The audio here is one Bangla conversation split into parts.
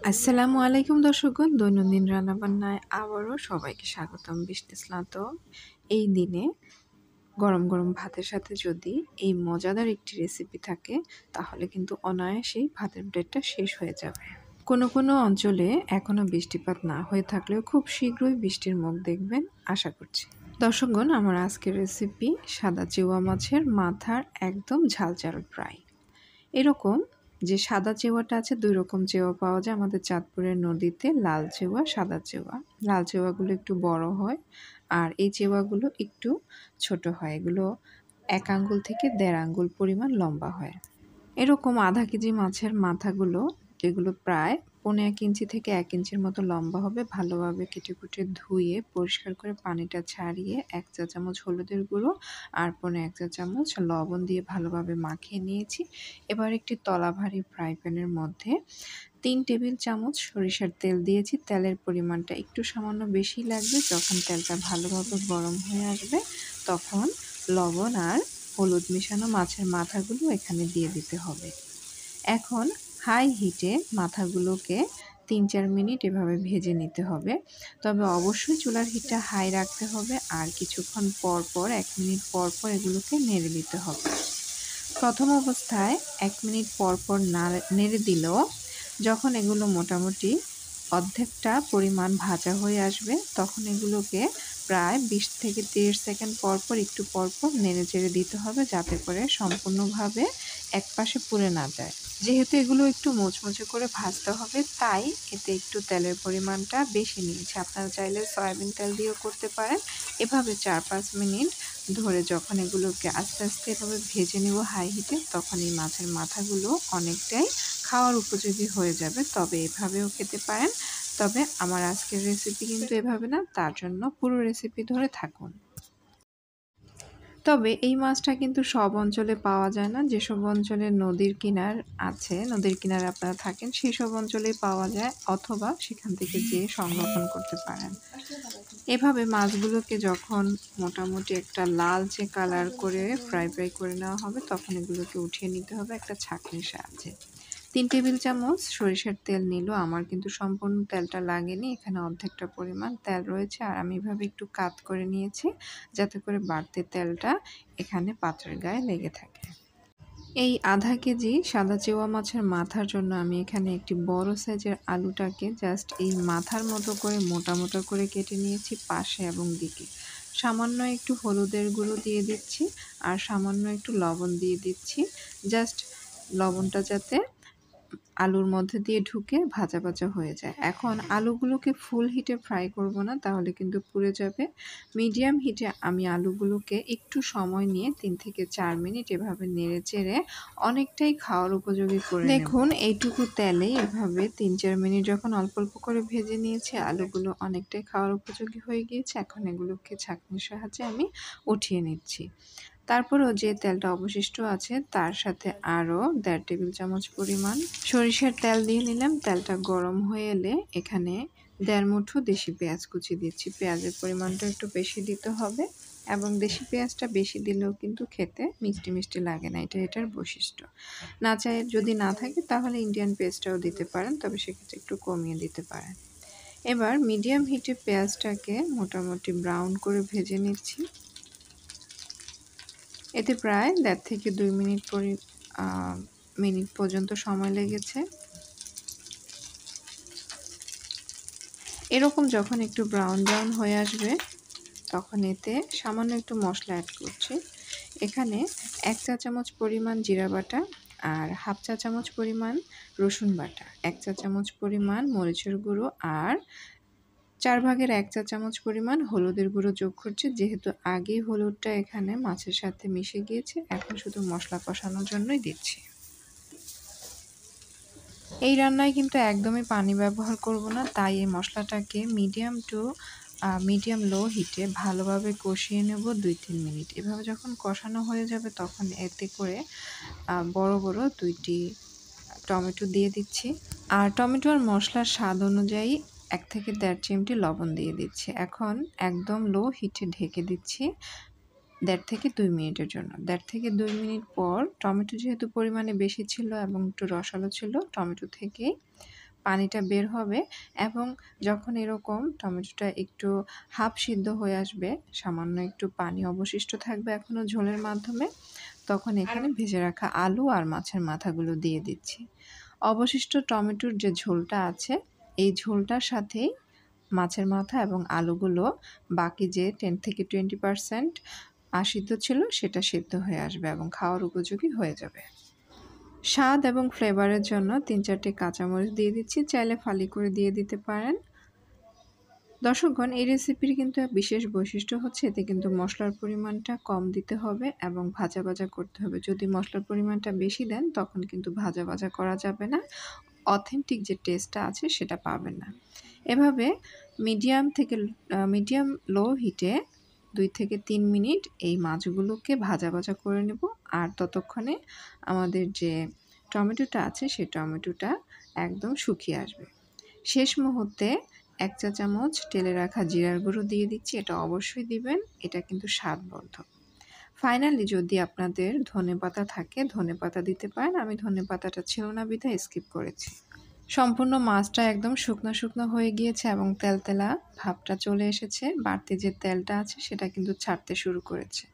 আসসালামু আলাইকুম দর্শকগণ, দৈনন্দিন রান্নাবান্নায় আবারও সবাইকে স্বাগতম। বৃষ্টি স্নাত এই দিনে গরম গরম ভাতের সাথে যদি এই মজাদার একটি রেসিপি থাকে তাহলে কিন্তু অনায়াসেই ভাতের প্লেটটা শেষ হয়ে যাবে। কোনো কোনো অঞ্চলে এখনও বৃষ্টিপাত না হয়ে থাকলেও খুব শীঘ্রই বৃষ্টির মুখ দেখবেন আশা করছি। দর্শকগণ, আমার আজকের রেসিপি সাদা চেওয়া মাছের মাথার একদম ঝাল ফ্রাই। এরকম যে সাদা চেওয়াটা আছে, ২ রকম চেওয়া পাওয়া যায় আমাদের চাঁদপুরের নদীতে, লাল চেওয়া, সাদা চেওয়া। লাল চেওয়াগুলো একটু বড় হয় আর এই চেওয়াগুলো একটু ছোট হয়। এগুলো ১ আঙ্গুল থেকে ১.৫ আঙ্গুল পরিমাণ লম্বা হয়। এরকম আধা কেজি মাছের মাথাগুলো, যেগুলো প্রায় ১.৫ ইঞ্চি থেকে ১ ইঞ্চির মতো লম্বা হবে, ভালোভাবে কেটে ধুয়ে পরিষ্কার করে পানিটা ছাড়িয়ে ১ চা চামচ হলুদের গুঁড়ো আর ১.৫ চা চামচ লবণ দিয়ে ভালোভাবে মাখিয়ে নিয়েছি। এবার একটি তলা ভারী ফ্রাই প্যানের মধ্যে ৩ টেবিল চামচ সরিষার তেল দিয়েছি। তেলের পরিমাণটা একটু সামান্য বেশি লাগবে। যখন তেলটা ভালোভাবে গরম হয়ে আসবে তখন লবণ আর হলুদ মেশানো মাছের মাথাগুলো এখানে দিয়ে দিতে হবে। এখন হাই হিটে মাথাগুলোকে ৩-৪ মিনিট এভাবে ভেজে নিতে হবে। তবে অবশ্যই চুলার হিটটা হাই রাখতে হবে আর কিছুক্ষণ পর ১ মিনিট পর এগুলোকে নেড়ে দিতে হবে। প্রথম অবস্থায় ১ মিনিট পর নেড়ে দিলেও যখন এগুলো মোটামুটি অর্ধেকটা পরিমাণ ভাজা হয়ে আসবে তখন এগুলোকে প্রায় ২০ থেকে ৩০ সেকেন্ড পর একটু নেড়ে চেড়ে দিতে হবে, যাতে করে সম্পূর্ণভাবে একপাশে পুড়ে না যায়। যেহেতু এগুলো একটু মুচমুচে করে ভাজতে হবে তাই এতে একটু তেলের পরিমাণটা বেশি নিয়েছি। আপনারা চাইলে সয়াবিন তেল দিয়েও করতে পারেন। এভাবে ৪-৫ মিনিট ধরে যখন এগুলোকে আস্তে এভাবে ভেজে নেব হাই হিটে, তখন এই মাছের মাথাগুলো অনেকটাই খাওয়ার উপযোগী হয়ে যাবে। তবে এভাবেও খেতে পারেন। তবে আমার আজকের রেসিপি কিন্তু এভাবে না, তার জন্য পুরো রেসিপি ধরে থাকুন। তবে এই মাছটা কিন্তু সব অঞ্চলে পাওয়া যায় না। যেসব অঞ্চলে নদীর কিনার আছে, নদীর কিনারে আপনারা থাকেন, সেসব অঞ্চলেই পাওয়া যায়, অথবা সেখান থেকে যেয়ে সংরক্ষণ করতে পারেন। এভাবে মাছগুলোকে যখন মোটামুটি একটা লালচে কালার করে ফ্রাই করে নেওয়া হবে তখন এগুলোকে উঠিয়ে নিতে হবে একটা ছাঁকনির সাহায্যে। ৩ টেবিল চামচ সরিষার তেল নিল। আমার কিন্তু সম্পূর্ণ তেলটা লাগেনি, এখানে অর্ধেকটা পরিমাণ তেল রয়েছে আর আমি এভাবে একটু কাত করে নিয়েছি যাতে করে বাড়তি তেলটা এখানে পাত্রের গায়ে লেগে থাকে। এই আধা কেজি সাদা চেওয়া মাছের মাথার জন্য আমি এখানে একটি বড় সাইজের আলুটাকে জাস্ট এই মাথার মতো করে মোটা করে কেটে নিয়েছি পাশে এবং দিকে। সামান্য একটু হলুদের গুঁড়ো দিয়ে দিচ্ছি আর সামান্য একটু লবণ দিয়ে দিচ্ছি, জাস্ট লবণটা যাতে আলুর মধ্যে দিয়ে ঢুকে ভাজা হয়ে যায়। এখন আলুগুলোকে ফুল হিটে ফ্রাই করব না, তাহলে কিন্তু পুড়ে যাবে। মিডিয়াম হিটে আমি আলুগুলোকে একটু সময় নিয়ে ৩ থেকে ৪ মিনিট এভাবে নেড়েচেড়ে অনেকটাই খাওয়ার উপযোগী করে নেব। দেখুন এইটুকু তেলে এভাবে ৩-৪ মিনিট যখন অল্প করে ভেজে নিয়েছি, আলুগুলো অনেকটাই খাওয়ার উপযোগী হয়ে গিয়েছে। এখন এগুলোকে ছাঁকনির সাহায্যে আমি উঠিয়ে নিচ্ছি। তারপরেও যে তেলটা অবশিষ্ট আছে তার সাথে আরও ১.৫ টেবিল চামচ পরিমাণ সরিষার তেল দিয়ে নিলাম। তেলটা গরম হয়ে এলে এখানে ১.৫ মুঠো দেশি পেঁয়াজ কুচি দিচ্ছি। পেঁয়াজের পরিমাণটা একটু বেশি দিতে হবে এবং দেশি পেঁয়াজটা বেশি দিলেও কিন্তু খেতে মিষ্টি লাগে না, এটার বৈশিষ্ট্য। যদি না থাকে তাহলে ইন্ডিয়ান পেস্টটাও দিতে পারেন, তবে সেক্ষেত্রে একটু কমিয়ে দিতে পারেন। এবার মিডিয়াম হিটে পেঁয়াজটাকে মোটামুটি ব্রাউন করে ভেজে নিচ্ছি। এতে প্রায় ১.৫ থেকে ২ মিনিট পর্যন্ত সময় লেগেছে। এরকম যখন একটু ব্রাউন হয়ে আসবে তখন এতে সামান্য একটু মশলা অ্যাড করছি। এখানে ১ চা চামচ পরিমাণ জিরা বাটা আর ১/২ চা চামচ পরিমাণ রসুন বাটা, ১ চা চামচ পরিমাণ মরিচের গুঁড়ো আর ১/৪ চা চামচ পরিমাণ হলুদের গুঁড়ো যোগ করছি। যেহেতু আগেই হলুদটা এখানে মাছের সাথে মিশে গিয়েছে, এখন শুধু মশলা কষানোর জন্যই দিচ্ছি। এই রান্নায় কিন্তু একদমই পানি ব্যবহার করব না, তাই এই মশলাটাকে মিডিয়াম লো হিটে ভালোভাবে কষিয়ে নেব ২-৩ মিনিট। এভাবে যখন কষানো হয়ে যাবে তখন এতে করে বড় ২টি টমেটো দিয়ে দিচ্ছি আর টমেটো আর মশলার স্বাদ অনুযায়ী ১ থেকে ১.৫ চিমটি লবণ দিয়ে দিচ্ছি। এখন একদম লো হিটে ঢেকে দিচ্ছি ১.৫ থেকে ২ মিনিটের জন্য। ১.৫ থেকে ২ মিনিট পর টমেটো যেহেতু পরিমাণে বেশি ছিল এবং একটু রসালো ছিল, টমেটো থেকে পানিটা বের হবে এবং যখন এরকম টমেটোটা একটু হাফ সিদ্ধ হয়ে আসবে, সামান্য একটু পানি অবশিষ্ট থাকবে এখনও ঝোলের মাধ্যমে, তখন এখানে ভেজে রাখা আলু আর মাছের মাথাগুলো দিয়ে দিচ্ছি। অবশিষ্ট টমেটোর যে ঝোলটা আছে, এই ঝোলটার সাথেই মাছের মাথা এবং আলুগুলো বাকি যে 10 থেকে 20% সিদ্ধ ছিল সেটা সিদ্ধ হয়ে আসবে এবং খাওয়ার উপযোগী হয়ে যাবে। স্বাদ এবং ফ্লেভারের জন্য 3-4টি কাঁচামরিচ দিয়ে দিচ্ছি, চাইলে ফালি করে দিয়ে দিতে পারেন। দর্শকগণ, এই রেসিপির কিন্তু বিশেষ বৈশিষ্ট্য হচ্ছে এতে কিন্তু মশলার পরিমাণটা কম দিতে হবে এবং ভাজা ভাজা করতে হবে। যদি মশলার পরিমাণটা বেশি দেন তখন কিন্তু ভাজা ভাজা করা যাবে না, অথেন্টিক যে টেস্টটা আছে সেটা পাবেন না। এভাবে মিডিয়াম লো হিটে 2 থেকে 3 মিনিট এই মাছগুলোকে ভাজা ভাজা করে নেব। আর ততক্ষণে আমাদের যে টমেটোটা আছে সেই টমেটোটা একদম শুকিয়ে আসবে। শেষ মুহূর্তে 1 চা চামচ টেলে রাখা জিরার গুঁড়ো দিয়ে দিচ্ছি, এটা অবশ্যই দিবেন, এটা কিন্তু স্বাদবর্ধক। ফাইনালি যদি আপনাদের ধনেপাতা থাকে ধনেপাতা দিতে পারেন, আমি ধনেপাতাটা ছিল না বিধায় স্কিপ করেছি। সম্পূর্ণ মাছটা একদম শুকনো শুকনো হয়ে গিয়েছে এবং তেলতেলা ভাবটা চলে এসেছে, বাড়তি যে তেলটা আছে সেটা কিন্তু ছাড়তে শুরু করেছে।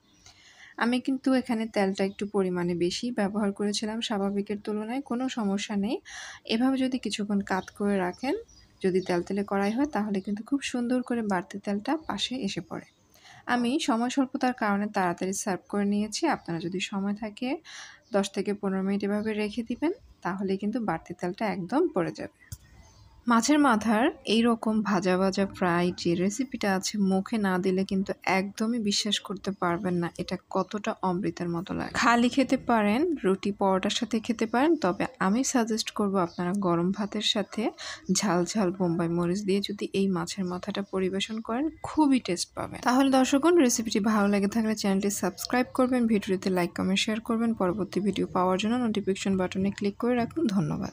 আমি কিন্তু এখানে তেলটা একটু পরিমাণে বেশি ব্যবহার করেছিলাম স্বাভাবিকের তুলনায়, কোনো সমস্যা নেই। এভাবে যদি কিছুক্ষণ কাত করে রাখেন, যদি তেলতেলে কড়াই হয় তাহলে কিন্তু খুব সুন্দর করে বাড়তি তেলটা পাশে এসে পড়ে। আমি সময় স্বল্পতার কারণে তাড়াতাড়ি সার্ভ করে নিয়েছি। আপনারা যদি সময় থাকে 10 থেকে 15 মিনিট এভাবে রেখে দিবেন, তাহলে কিন্তু বাড়তি তেলটা একদম পড়ে যাবে। মাছের মাথার এইরকম ভাজা ভাজা ফ্রাই যে রেসিপিটা আছে, মুখে না দিলে কিন্তু একদমই বিশ্বাস করতে পারবেন না এটা কতটা অমৃতের মতো লাগে। খালি খেতে পারেন, রুটি পরোটার সাথে খেতে পারেন, তবে আমি সাজেস্ট করব আপনারা গরম ভাতের সাথে ঝাল ঝাল বোম্বাই মরিচ দিয়ে যদি এই মাছের মাথাটা পরিবেশন করেন, খুবই টেস্ট পাবেন। তাহলে দর্শকগণ, রেসিপিটি ভালো লেগে থাকলে চ্যানেলটি সাবস্ক্রাইব করবেন, ভিডিওতে লাইক কমেন্ট শেয়ার করবেন। পরবর্তী ভিডিও পাওয়ার জন্য নোটিফিকেশন বাটনে ক্লিক করে রাখুন। ধন্যবাদ।